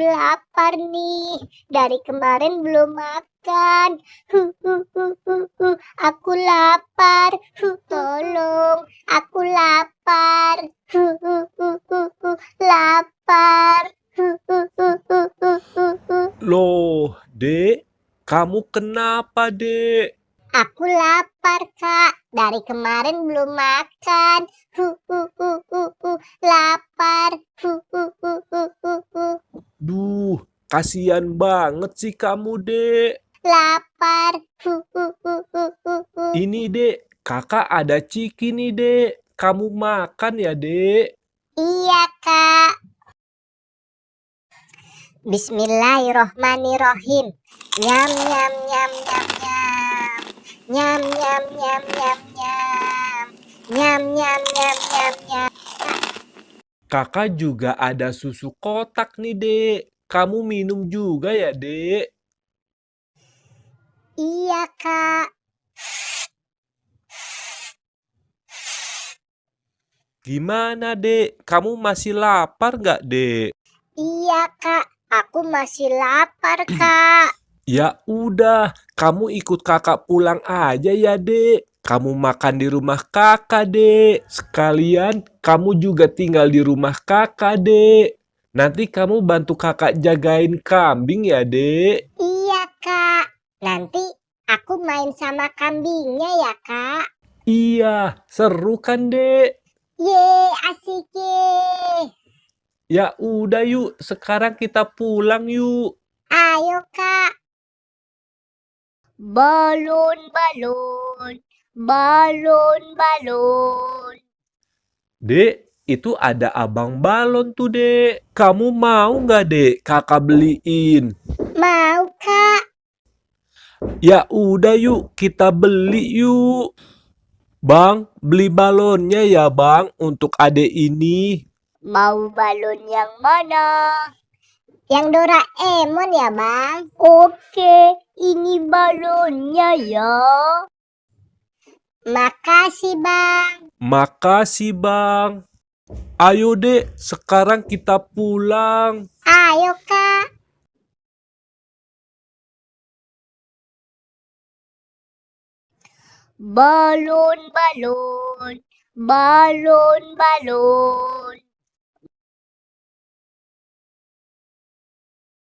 lapar nih. Dari kemarin belum makan. Aku lapar. Tolong, aku lapar. Lapar. Loh, Dek, kamu kenapa, Dek? Aku lapar, Kak. Dari kemarin belum makan. Lapar. Duh, kasihan banget sih kamu, Dek. Lapar. Ini, Dek, kakak ada ciki nih, Dek. Kamu makan ya, Dek? Iya, Kak. Bismillahirrohmanirrohim. Nyam nyam nyam nyam nyam. Nyam nyam nyam nyam nyam. Nyam nyam nyam nyam nyam. Kakak juga ada susu kotak nih, Dek. Kamu minum juga ya, Dek? Iya, Kak. Gimana, Dek? Kamu masih lapar nggak, Dek? Iya, Kak. Aku masih lapar, Kak. Ya udah, kamu ikut kakak pulang aja ya, Dek. Kamu makan di rumah kakak, Dek. Sekalian kamu juga tinggal di rumah kakak, Dek. Nanti kamu bantu kakak jagain kambing ya, Dek. Iya, Kak. Nanti aku main sama kambingnya ya, Kak. Iya, seru kan, Dek? Yeay, asik yeay. Ya udah yuk, sekarang kita pulang yuk. Ayo, Kak. Balon, balon. Balon, balon. Dek, itu ada abang balon tuh, Dek. Kamu mau nggak, Dek, kakak beliin? Mau, Kak. Ya udah yuk, kita beli yuk. Bang, beli balonnya ya, Bang, untuk adek ini. Mau balon yang mana? Yang Doraemon ya, Bang? Oke, ini balonnya ya. Makasih, Bang. Makasih, Bang. Ayo, Dek, sekarang kita pulang. Ayo, Kak. Balon, balon. Balon, balon.